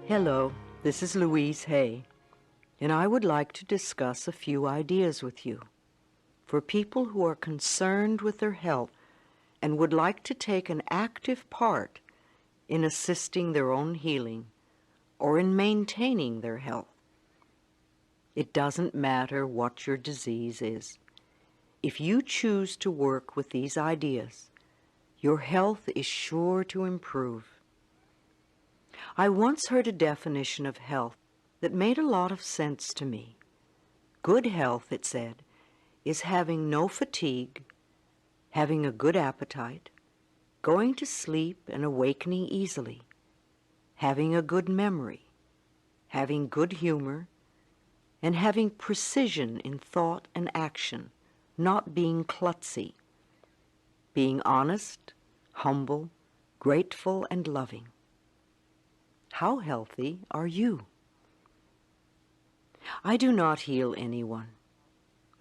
Hello, this is Louise Hay, and I would like to discuss a few ideas with you. For people who are concerned with their health and would like to take an active part in assisting their own healing or in maintaining their health. It doesn't matter what your disease is. If you choose to work with these ideas, your health is sure to improve. I once heard a definition of health that made a lot of sense to me. Good health, it said, is having no fatigue, having a good appetite, going to sleep and awakening easily, having a good memory, having good humor, and having precision in thought and action, not being klutzy, being honest, humble, grateful, and loving. How healthy are you? I do not heal anyone.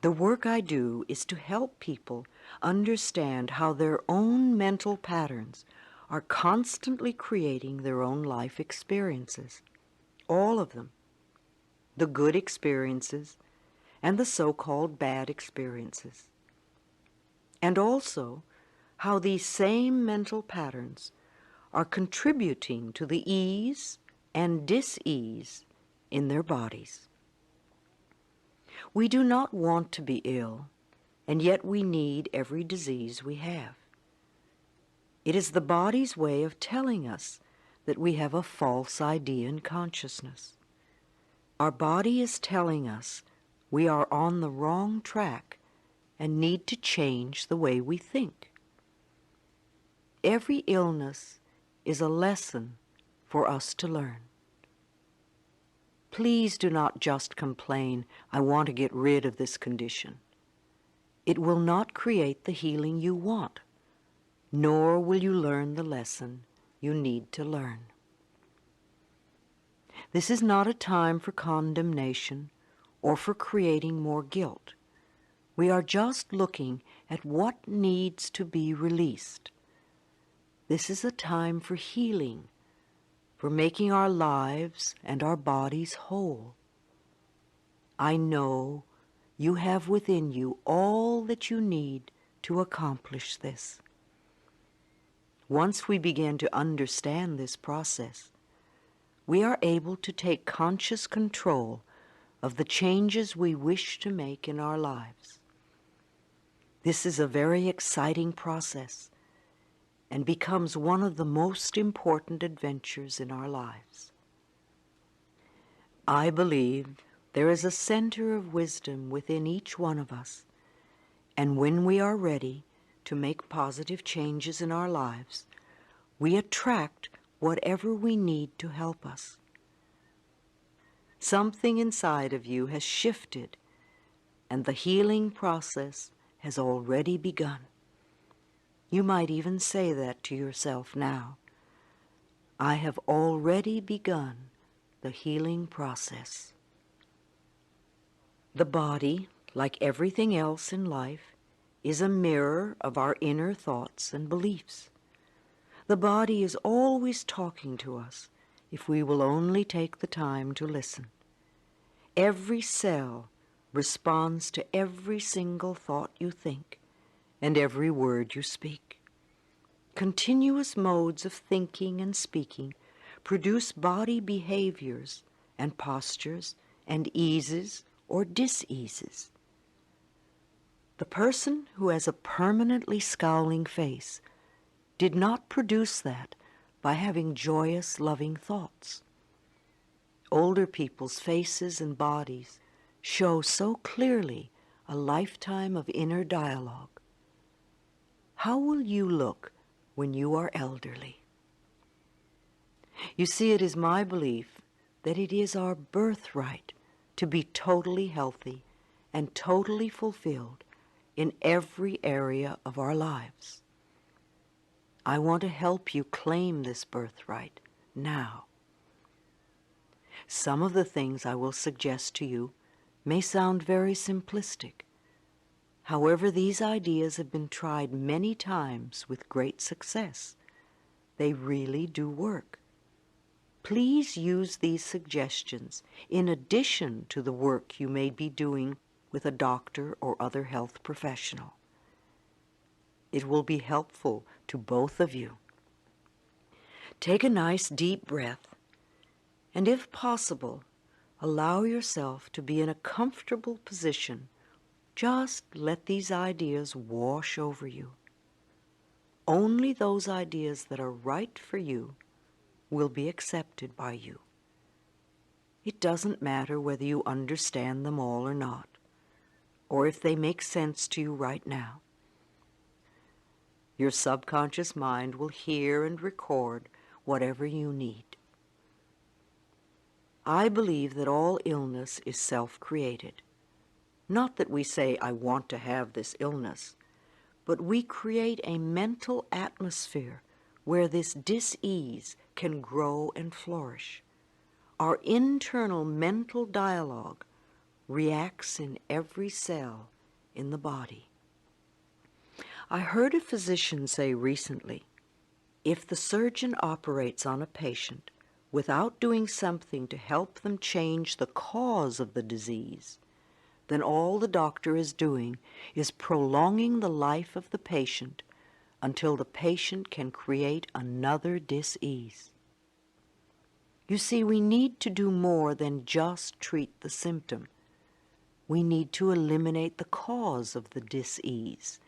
The work I do is to help people understand how their own mental patterns are constantly creating their own life experiences. All of them. The good experiences and the so-called bad experiences. And also how these same mental patterns are contributing to the ease and dis-ease in their bodies. We do not want to be ill, and yet we need every disease we have. It is the body's way of telling us that we have a false idea in consciousness. Our body is telling us we are on the wrong track and need to change the way we think. Every illness is a lesson for us to learn. Please do not just complain, I want to get rid of this condition. It will not create the healing you want, nor will you learn the lesson you need to learn. This is not a time for condemnation or for creating more guilt. We are just looking at what needs to be released. This is a time for healing, for making our lives and our bodies whole. I know you have within you all that you need to accomplish this. Once we begin to understand this process, we are able to take conscious control of the changes we wish to make in our lives. This is a very exciting process and becomes one of the most important adventures in our lives. I believe there is a center of wisdom within each one of us, and when we are ready to make positive changes in our lives, we attract whatever we need to help us. Something inside of you has shifted, and the healing process has already begun. You might even say that to yourself now. I have already begun the healing process. The body, like everything else in life, is a mirror of our inner thoughts and beliefs. The body is always talking to us if we will only take the time to listen. Every cell responds to every single thought you think and every word you speak. Continuous modes of thinking and speaking produce body behaviors and postures and eases or dis-eases. The person who has a permanently scowling face did not produce that by having joyous, loving thoughts. Older people's faces and bodies show so clearly a lifetime of inner dialogue. How will you look when you are elderly? You see, it is my belief that it is our birthright to be totally healthy and totally fulfilled in every area of our lives. I want to help you claim this birthright now. Some of the things I will suggest to you may sound very simplistic. However, these ideas have been tried many times with great success. They really do work. please use these suggestions in addition to the work you may be doing with a doctor or other health professional. It will be helpful to both of you. Take a nice deep breath, and if possible, allow yourself to be in a comfortable position. Just let these ideas wash over you. Only those ideas that are right for you will be accepted by you. It doesn't matter whether you understand them all or not, or if they make sense to you right now. Your subconscious mind will hear and record whatever you need. I believe that all illness is self-created. Not that we say, I want to have this illness, but we create a mental atmosphere where this dis-ease can grow and flourish. Our internal mental dialogue reacts in every cell in the body. I heard a physician say recently, if the surgeon operates on a patient without doing something to help them change the cause of the disease, then all the doctor is doing is prolonging the life of the patient until the patient can create another dis-ease. You see, we need to do more than just treat the symptom. We need to eliminate the cause of the dis-ease.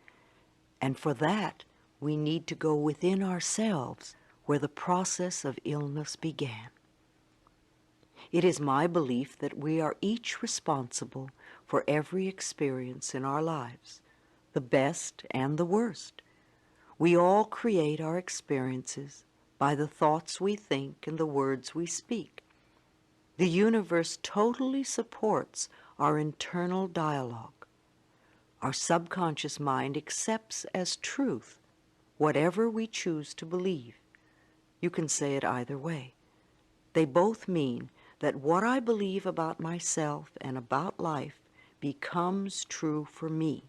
And for that, we need to go within ourselves where the process of illness began. It is my belief that we are each responsible for every experience in our lives, the best and the worst. We all create our experiences by the thoughts we think and the words we speak. The universe totally supports our internal dialogue. Our subconscious mind accepts as truth whatever we choose to believe. You can say it either way. They both mean that what I believe about myself and about life becomes true for me.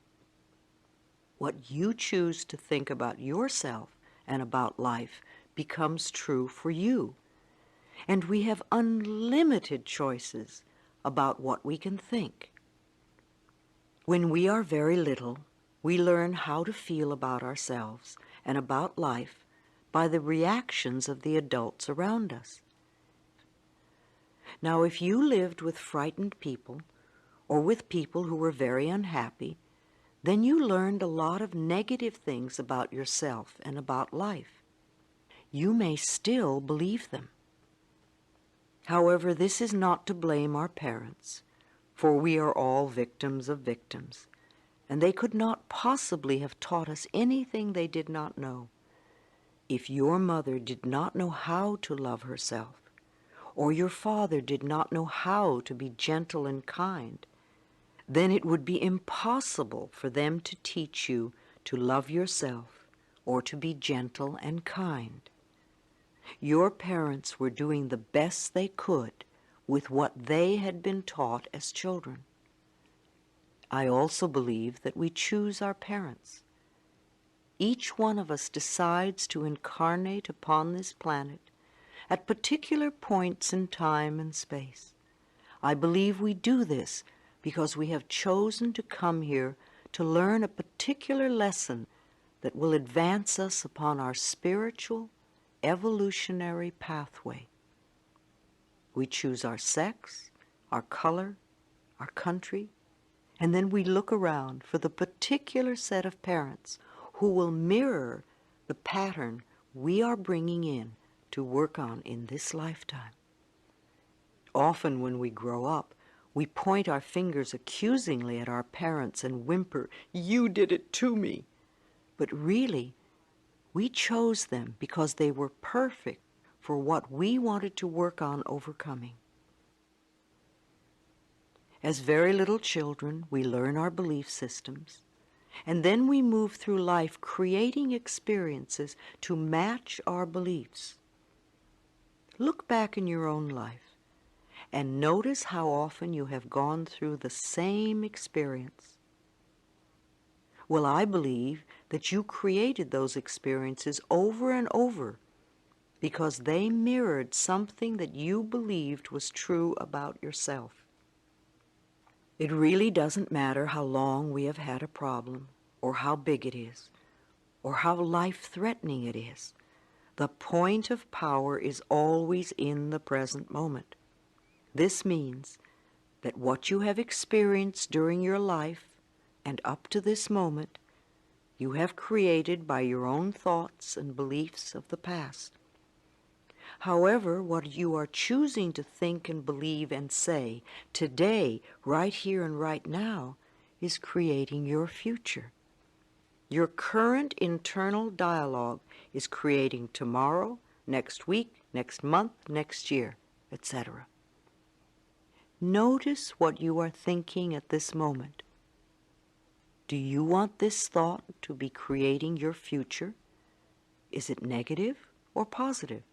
What you choose to think about yourself and about life becomes true for you. And we have unlimited choices about what we can think. When we are very little, we learn how to feel about ourselves and about life by the reactions of the adults around us. Now, if you lived with frightened people or with people who were very unhappy, then you learned a lot of negative things about yourself and about life. You may still believe them. However, this is not to blame our parents, for we are all victims of victims, and they could not possibly have taught us anything they did not know. If your mother did not know how to love herself, or your father did not know how to be gentle and kind, then it would be impossible for them to teach you to love yourself or to be gentle and kind. Your parents were doing the best they could with what they had been taught as children. I also believe that we choose our parents. Each one of us decides to incarnate upon this planet at particular points in time and space. I believe we do this because we have chosen to come here to learn a particular lesson that will advance us upon our spiritual, evolutionary pathway. We choose our sex, our color, our country, and then we look around for the particular set of parents who will mirror the pattern we are bringing in to work on in this lifetime. Often when we grow up, we point our fingers accusingly at our parents and whimper, "You did it to me." But really, we chose them because they were perfect for what we wanted to work on overcoming. As very little children, we learn our belief systems, and then we move through life creating experiences to match our beliefs. Look back in your own life and notice how often you have gone through the same experience. Well, I believe that you created those experiences over and over because they mirrored something that you believed was true about yourself. It really doesn't matter how long we have had a problem, or how big it is, or how life-threatening it is. The point of power is always in the present moment. This means that what you have experienced during your life and up to this moment, you have created by your own thoughts and beliefs of the past. However, what you are choosing to think and believe and say today, right here and right now, is creating your future. Your current internal dialogue is creating tomorrow, next week, next month, next year, etc. Notice what you are thinking at this moment. Do you want this thought to be creating your future? Is it negative or positive?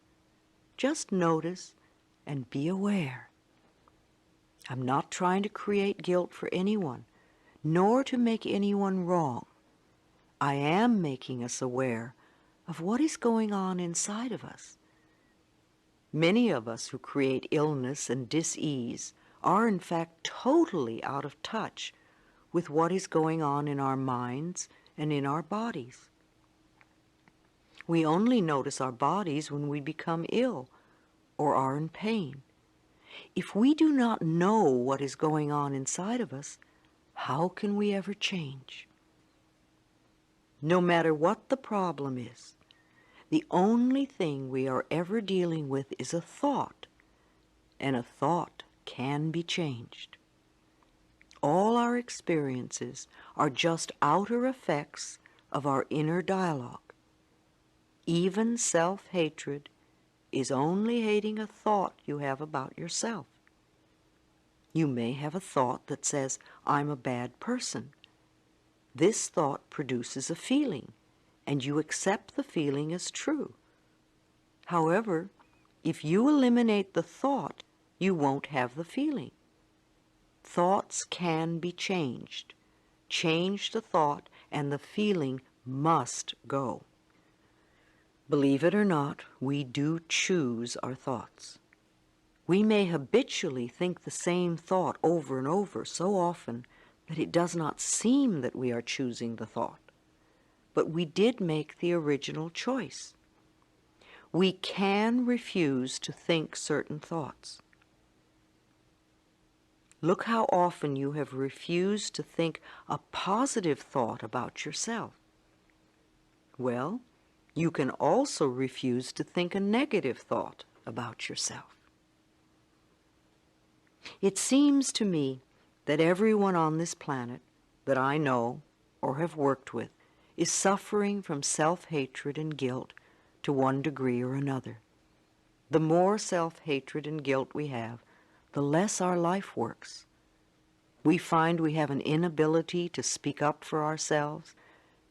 Just notice and be aware. I'm not trying to create guilt for anyone, nor to make anyone wrong. I am making us aware of what is going on inside of us. Many of us who create illness and dis-ease are in fact totally out of touch with what is going on in our minds and in our bodies. We only notice our bodies when we become ill or are in pain. If we do not know what is going on inside of us, how can we ever change? No matter what the problem is, the only thing we are ever dealing with is a thought, and a thought can be changed. All our experiences are just outer effects of our inner dialogue. Even self-hatred is only hating a thought you have about yourself. You may have a thought that says, I'm a bad person. This thought produces a feeling, and you accept the feeling as true. However, if you eliminate the thought, you won't have the feeling. Thoughts can be changed. Change the thought, and the feeling must go. Believe it or not, we do choose our thoughts. We may habitually think the same thought over and over so often that it does not seem that we are choosing the thought. But we did make the original choice. We can refuse to think certain thoughts. Look how often you have refused to think a positive thought about yourself. Well, you can also refuse to think a negative thought about yourself. It seems to me that everyone on this planet that I know or have worked with is suffering from self-hatred and guilt to one degree or another. The more self-hatred and guilt we have, the less our life works. We find we have an inability to speak up for ourselves,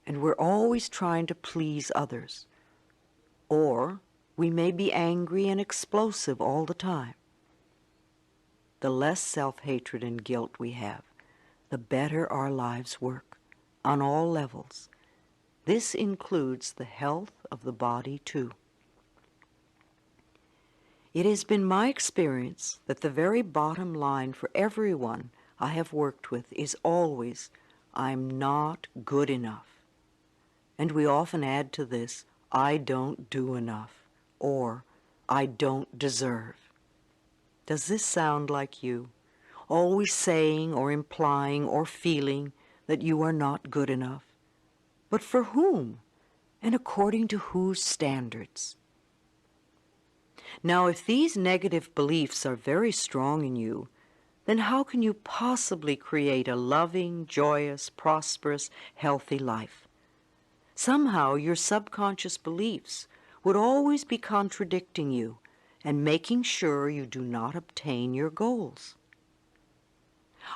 and we're always trying to please others. Or we may be angry and explosive all the time. The less self-hatred and guilt we have, the better our lives work, on all levels. This includes the health of the body too. It has been my experience that the very bottom line for everyone I have worked with is always, I'm not good enough. And we often add to this, I don't do enough, or I don't deserve. Does this sound like you? Always saying or implying or feeling that you are not good enough. But for whom? And according to whose standards? Now, if these negative beliefs are very strong in you, then how can you possibly create a loving, joyous, prosperous, healthy life? Somehow your subconscious beliefs would always be contradicting you and making sure you do not obtain your goals.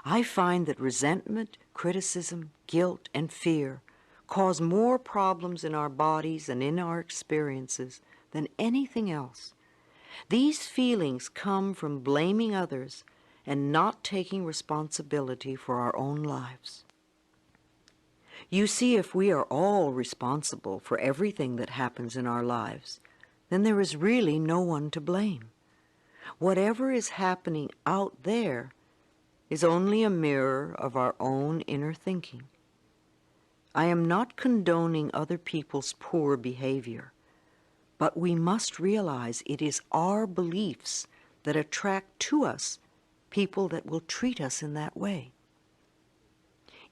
I find that resentment, criticism, guilt, and fear cause more problems in our bodies and in our experiences than anything else. These feelings come from blaming others and not taking responsibility for our own lives. You see, if we are all responsible for everything that happens in our lives, then there is really no one to blame. Whatever is happening out there is only a mirror of our own inner thinking. I am not condoning other people's poor behavior, but we must realize it is our beliefs that attract to us people that will treat us in that way.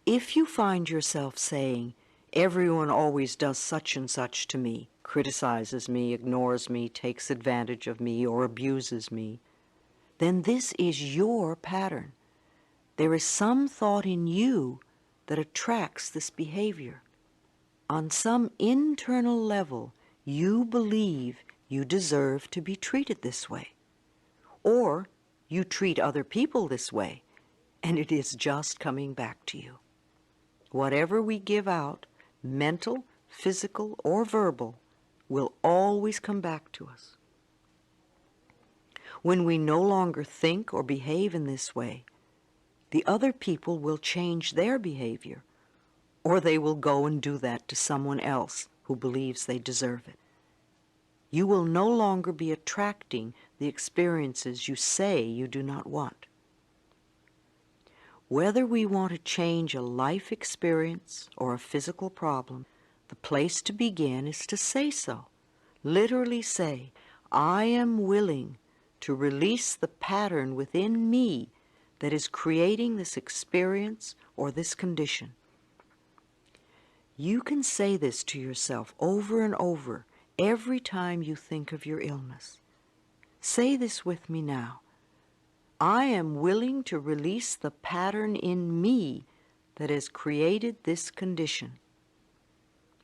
If you find yourself saying, everyone always does such and such to me, criticizes me, ignores me, takes advantage of me, or abuses me, then this is your pattern. There is some thought in you that attracts this behavior. On some internal level, you believe you deserve to be treated this way. Or you treat other people this way, and it is just coming back to you. Whatever we give out, mental, physical, or verbal, will always come back to us. When we no longer think or behave in this way, the other people will change their behavior, or they will go and do that to someone else who believes they deserve it. You will no longer be attracting the experiences you say you do not want. Whether we want to change a life experience or a physical problem, the place to begin is to say so. Literally say, I am willing to release the pattern within me that is creating this experience or this condition. You can say this to yourself over and over every time you think of your illness. Say this with me now. I am willing to release the pattern in me that has created this condition.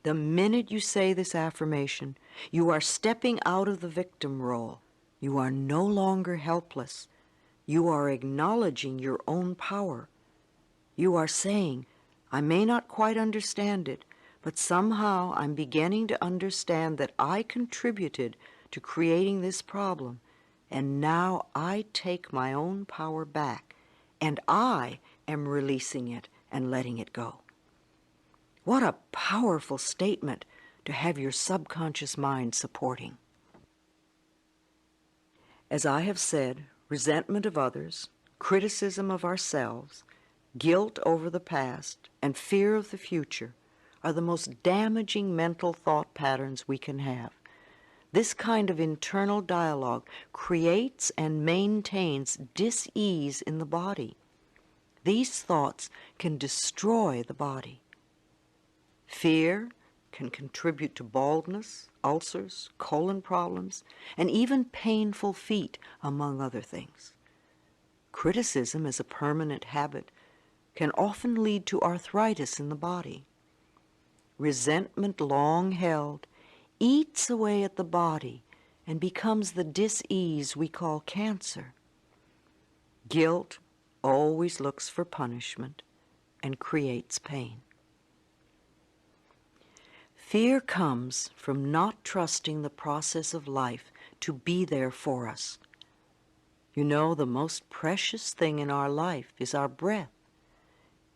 The minute you say this affirmation, you are stepping out of the victim role. You are no longer helpless. You are acknowledging your own power. You are saying, I may not quite understand it, but somehow I'm beginning to understand that I contributed to creating this problem, and now I take my own power back, and I am releasing it and letting it go. What a powerful statement to have your subconscious mind supporting. As I have said, resentment of others, criticism of ourselves, guilt over the past, and fear of the future are the most damaging mental thought patterns we can have. This kind of internal dialogue creates and maintains dis-ease in the body. These thoughts can destroy the body. Fear can contribute to baldness, ulcers, colon problems, and even painful feet, among other things. Criticism as a permanent habit can often lead to arthritis in the body. Resentment long held eats away at the body and becomes the dis-ease we call cancer. Guilt always looks for punishment and creates pain. Fear comes from not trusting the process of life to be there for us. You know, the most precious thing in our life is our breath.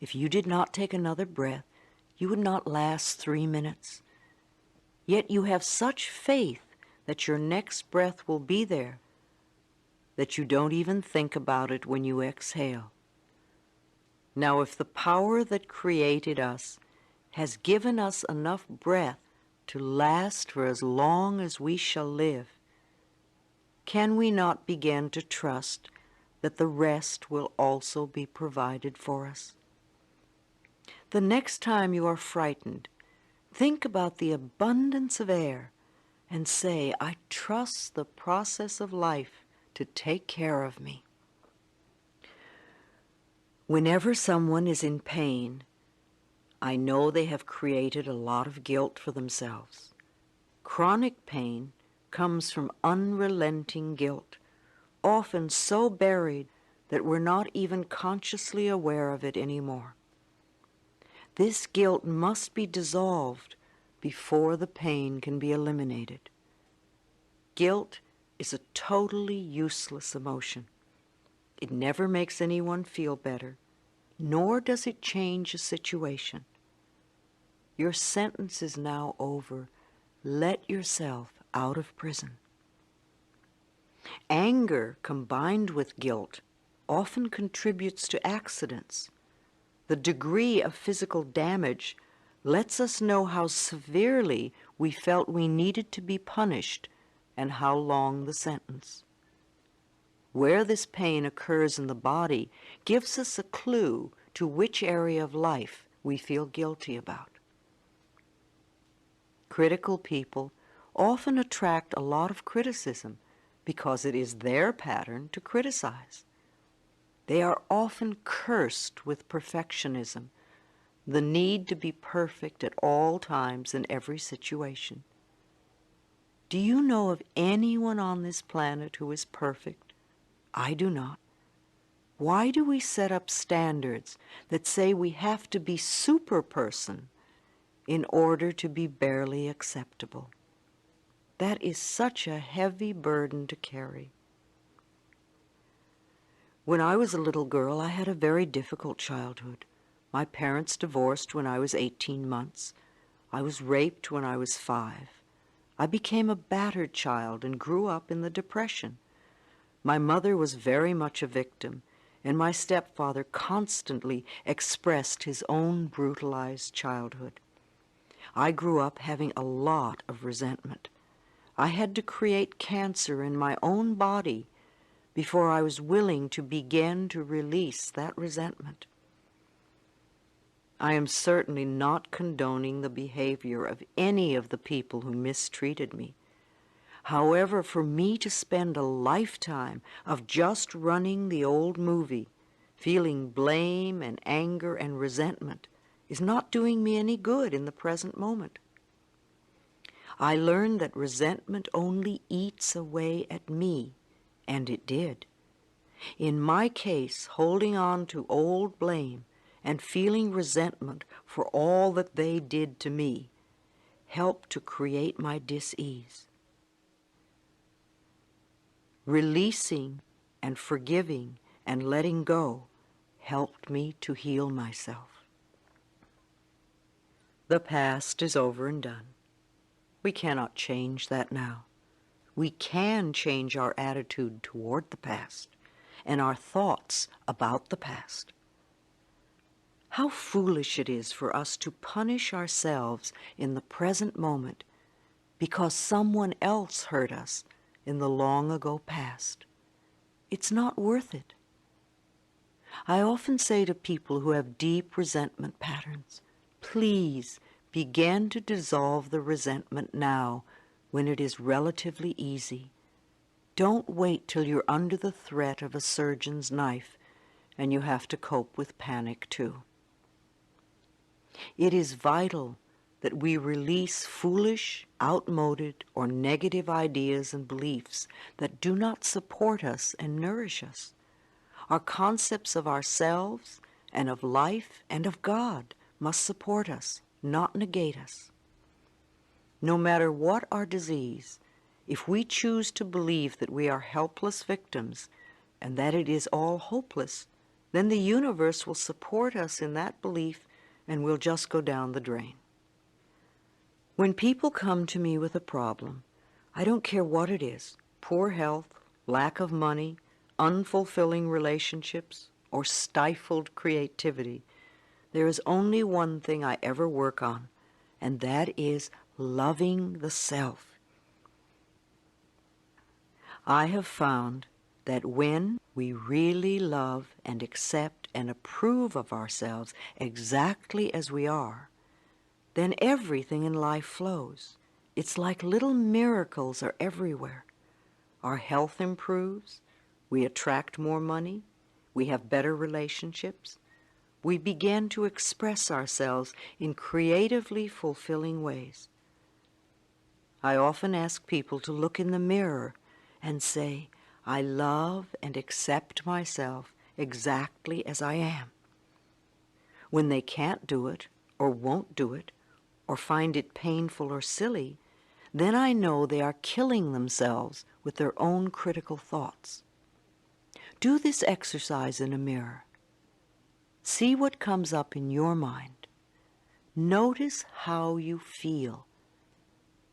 If you did not take another breath, you would not last 3 minutes. Yet you have such faith that your next breath will be there that you don't even think about it when you exhale. Now, if the power that created us has given us enough breath to last for as long as we shall live, can we not begin to trust that the rest will also be provided for us? The next time you are frightened, think about the abundance of air and say, I trust the process of life to take care of me. Whenever someone is in pain, I know they have created a lot of guilt for themselves. Chronic pain comes from unrelenting guilt, often so buried that we're not even consciously aware of it anymore. This guilt must be dissolved before the pain can be eliminated. Guilt is a totally useless emotion. It never makes anyone feel better, nor does it change a situation. Your sentence is now over. Let yourself out of prison. Anger combined with guilt often contributes to accidents. The degree of physical damage lets us know how severely we felt we needed to be punished and how long the sentence. Where this pain occurs in the body gives us a clue to which area of life we feel guilty about. Critical people often attract a lot of criticism because it is their pattern to criticize. They are often cursed with perfectionism, the need to be perfect at all times in every situation. Do you know of anyone on this planet who is perfect? I do not. Why do we set up standards that say we have to be super person in order to be barely acceptable? That is such a heavy burden to carry. When I was a little girl, I had a very difficult childhood. My parents divorced when I was 18 months. I was raped when I was 5. I became a battered child and grew up in the Depression. My mother was very much a victim, and my stepfather constantly expressed his own brutalized childhood. I grew up having a lot of resentment. I had to create cancer in my own body before I was willing to begin to release that resentment. I am certainly not condoning the behavior of any of the people who mistreated me. However, for me to spend a lifetime of just running the old movie, feeling blame and anger and resentment, is not doing me any good in the present moment. I learned that resentment only eats away at me, and it did. In my case, holding on to old blame and feeling resentment for all that they did to me helped to create my dis-ease. Releasing and forgiving and letting go helped me to heal myself. The past is over and done. We cannot change that now. We can change our attitude toward the past and our thoughts about the past. How foolish it is for us to punish ourselves in the present moment because someone else hurt us in the long ago past. It's not worth it. I often say to people who have deep resentment patterns, please begin to dissolve the resentment now when it is relatively easy. Don't wait till you're under the threat of a surgeon's knife and you have to cope with panic too. It is vital that we release foolish, outmoded, or negative ideas and beliefs that do not support us and nourish us. Our concepts of ourselves and of life and of God must support us, not negate us. No matter what our disease, if we choose to believe that we are helpless victims and that it is all hopeless, then the universe will support us in that belief and we'll just go down the drain. When people come to me with a problem, I don't care what it is, poor health, lack of money, unfulfilling relationships, or stifled creativity, there is only one thing I ever work on, and that is loving the self. I have found that when we really love and accept and approve of ourselves exactly as we are, then everything in life flows. It's like little miracles are everywhere. Our health improves, we attract more money, we have better relationships, we begin to express ourselves in creatively fulfilling ways. I often ask people to look in the mirror and say, I love and accept myself exactly as I am. When they can't do it, or won't do it, or find it painful or silly, then I know they are killing themselves with their own critical thoughts. Do this exercise in a mirror. See what comes up in your mind. Notice how you feel.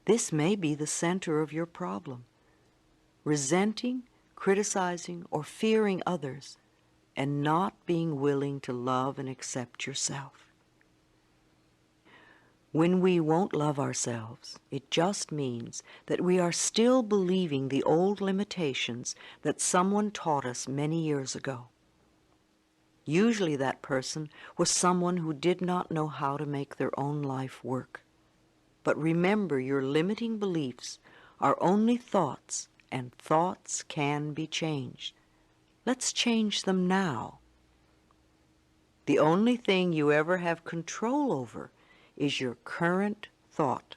This may be the center of your problem. Resenting, criticizing, or fearing others, and not being willing to love and accept yourself. When we won't love ourselves, it just means that we are still believing the old limitations that someone taught us many years ago. Usually that person was someone who did not know how to make their own life work. But remember, your limiting beliefs are only thoughts, and thoughts can be changed. Let's change them now. The only thing you ever have control over is your current thought.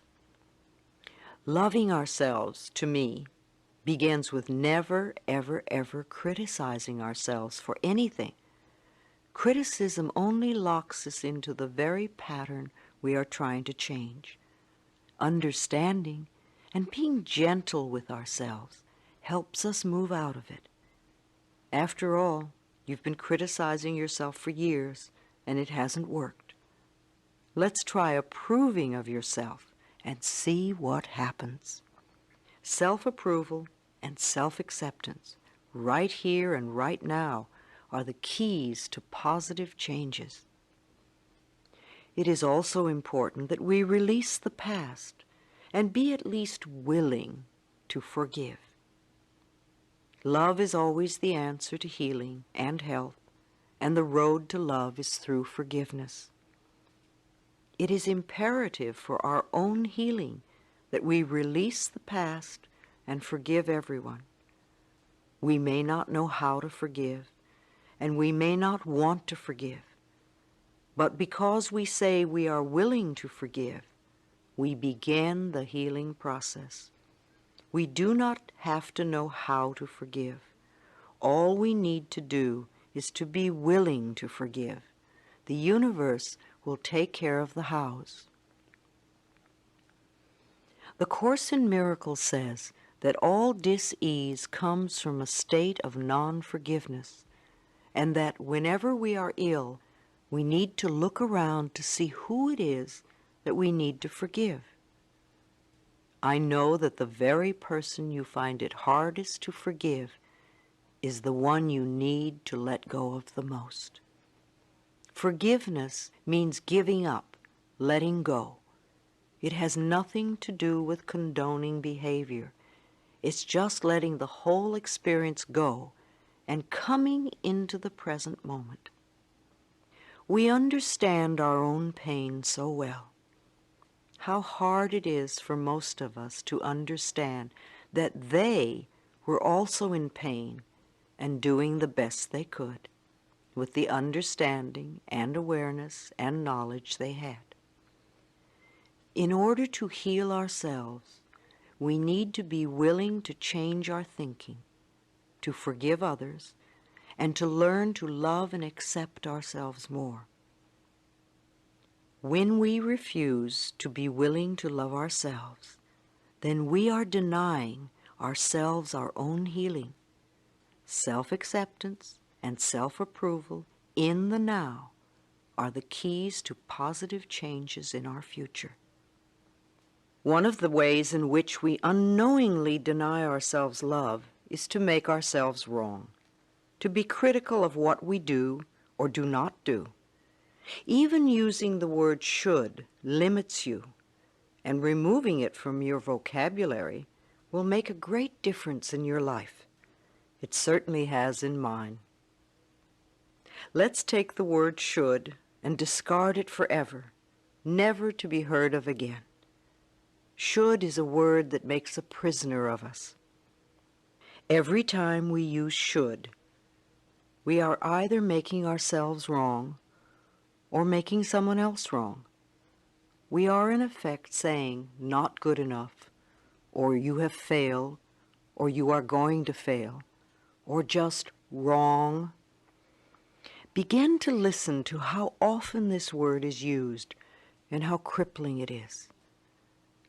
Loving ourselves, to me, begins with never, ever, ever criticizing ourselves for anything. Criticism only locks us into the very pattern we are trying to change. Understanding and being gentle with ourselves helps us move out of it. After all, you've been criticizing yourself for years, and it hasn't worked. Let's try approving of yourself and see what happens. Self-approval and self-acceptance, right here and right now, are the keys to positive changes. It is also important that we release the past and be at least willing to forgive. Love is always the answer to healing and health, and the road to love is through forgiveness. It is imperative for our own healing that we release the past and forgive everyone. We may not know how to forgive, and we may not want to forgive. But because we say we are willing to forgive, we begin the healing process. We do not have to know how to forgive. All we need to do is to be willing to forgive. The universe will take care of the hows. The Course in Miracles says that all dis-ease comes from a state of non-forgiveness, and that whenever we are ill, we need to look around to see who it is that we need to forgive. I know that the very person you find it hardest to forgive is the one you need to let go of the most. Forgiveness means giving up, letting go. It has nothing to do with condoning behavior. It's just letting the whole experience go and coming into the present moment. We understand our own pain so well. How hard it is for most of us to understand that they were also in pain and doing the best they could with the understanding and awareness and knowledge they had. In order to heal ourselves, we need to be willing to change our thinking, to forgive others, and to learn to love and accept ourselves more. When we refuse to be willing to love ourselves, then we are denying ourselves our own healing. Self-acceptance and self-approval in the now are the keys to positive changes in our future. One of the ways in which we unknowingly deny ourselves love is to make ourselves wrong, to be critical of what we do or do not do. Even using the word should limits you, and removing it from your vocabulary will make a great difference in your life. It certainly has in mine. Let's take the word should and discard it forever, never to be heard of again. Should is a word that makes a prisoner of us. Every time we use should, we are either making ourselves wrong or making someone else wrong. We are in effect saying not good enough, or you have failed, or you are going to fail, or just wrong. Begin to listen to how often this word is used and how crippling it is.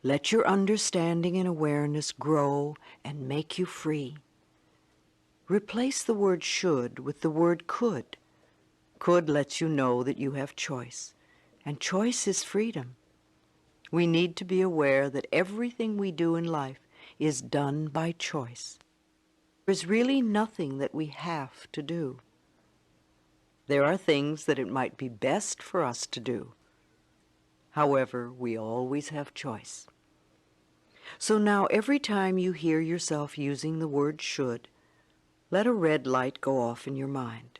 Let your understanding and awareness grow and make you free. Replace the word should with the word could. Could lets you know that you have choice, and choice is freedom. We need to be aware that everything we do in life is done by choice. There's really nothing that we have to do. There are things that it might be best for us to do. However, we always have choice. So now every time you hear yourself using the word should, let a red light go off in your mind.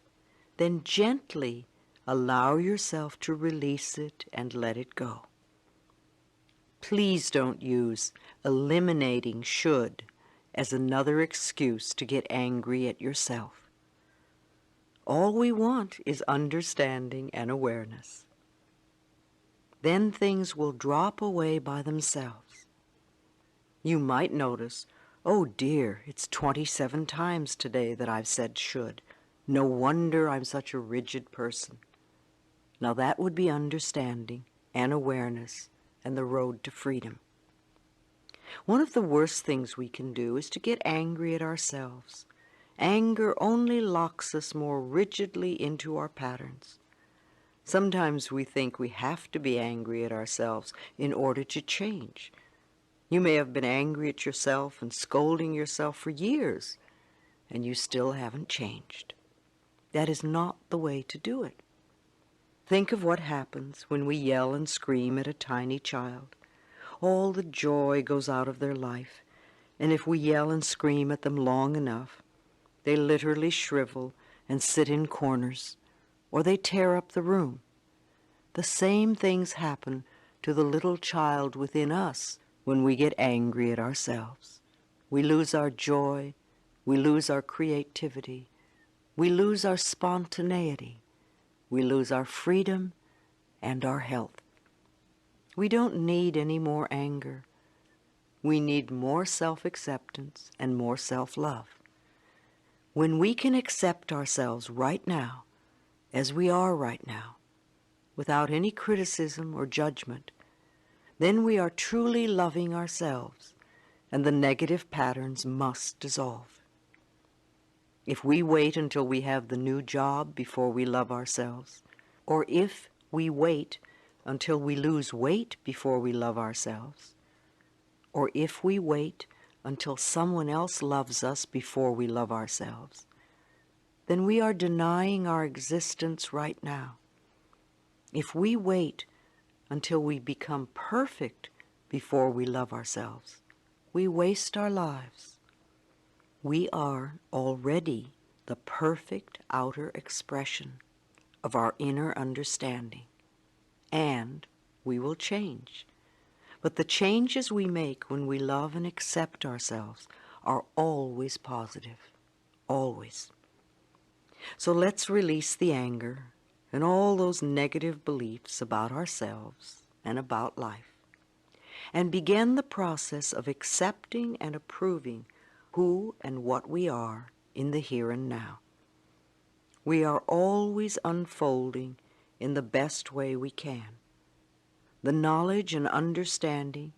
Then gently allow yourself to release it and let it go. Please don't use eliminating should as another excuse to get angry at yourself. All we want is understanding and awareness. Then things will drop away by themselves. You might notice, oh dear, it's 27 times today that I've said should. No wonder I'm such a rigid person. Now that would be understanding and awareness and the road to freedom. One of the worst things we can do is to get angry at ourselves. Anger only locks us more rigidly into our patterns. Sometimes we think we have to be angry at ourselves in order to change. You may have been angry at yourself and scolding yourself for years, and you still haven't changed. That is not the way to do it. Think of what happens when we yell and scream at a tiny child. All the joy goes out of their life, and if we yell and scream at them long enough, they literally shrivel and sit in corners, or they tear up the room. The same things happen to the little child within us when we get angry at ourselves. We lose our joy, we lose our creativity, we lose our spontaneity, we lose our freedom and our health. We don't need any more anger. We need more self-acceptance and more self-love. When we can accept ourselves right now, as we are right now, without any criticism or judgment, then we are truly loving ourselves, and the negative patterns must dissolve. If we wait until we have the new job before we love ourselves, or if we wait until we lose weight before we love ourselves, or if we wait until someone else loves us before we love ourselves, then we are denying our existence right now. If we wait until we become perfect before we love ourselves, we waste our lives. We are already the perfect outer expression of our inner understanding, and we will change. But the changes we make when we love and accept ourselves are always positive, always. So let's release the anger and all those negative beliefs about ourselves and about life, and begin the process of accepting and approving who and what we are in the here and now. We are always unfolding in the best way we can. The knowledge and understanding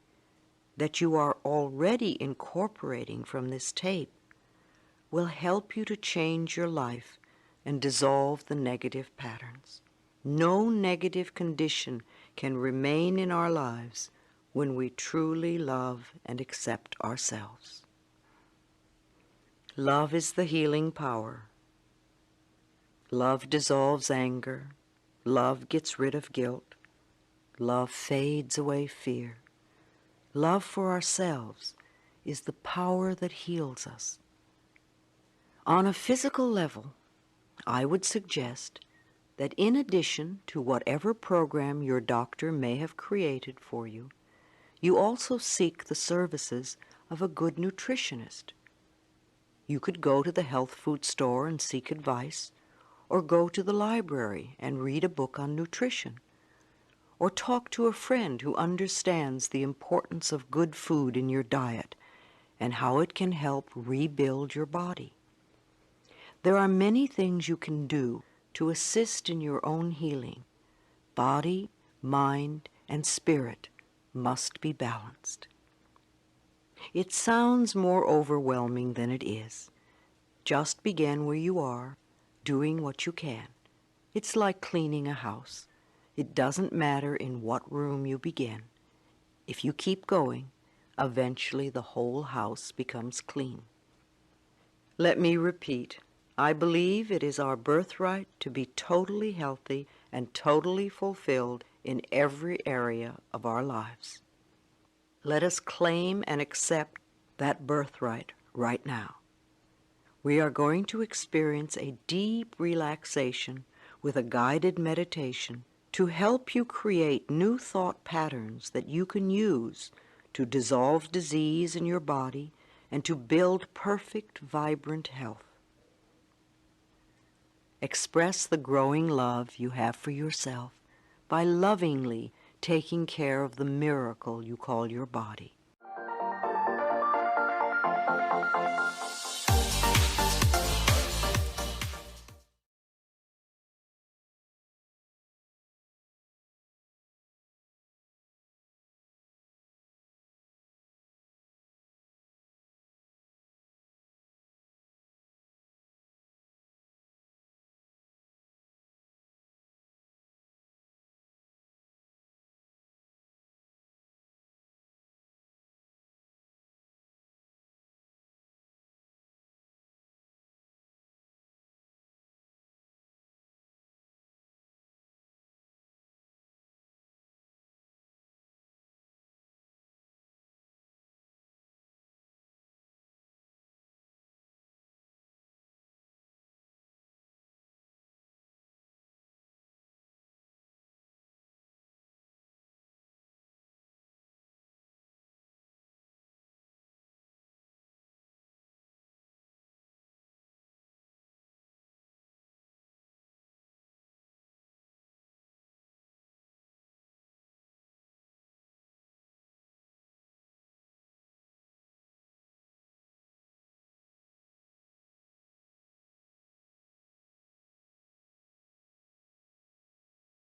that you are already incorporating from this tape will help you to change your life and dissolve the negative patterns. No negative condition can remain in our lives when we truly love and accept ourselves. Love is the healing power. Love dissolves anger. Love gets rid of guilt. Love fades away fear. Love for ourselves is the power that heals us. On a physical level, I would suggest that in addition to whatever program your doctor may have created for you, you also seek the services of a good nutritionist. You could go to the health food store and seek advice, or go to the library and read a book on nutrition, or talk to a friend who understands the importance of good food in your diet and how it can help rebuild your body. There are many things you can do to assist in your own healing. Body, mind, and spirit must be balanced. It sounds more overwhelming than it is. Just begin where you are, doing what you can. It's like cleaning a house. It doesn't matter in what room you begin. If you keep going, eventually the whole house becomes clean. Let me repeat, I believe it is our birthright to be totally healthy and totally fulfilled in every area of our lives. Let us claim and accept that birthright right now. We are going to experience a deep relaxation with a guided meditation to help you create new thought patterns that you can use to dissolve disease in your body and to build perfect, vibrant health. Express the growing love you have for yourself by lovingly taking care of the miracle you call your body.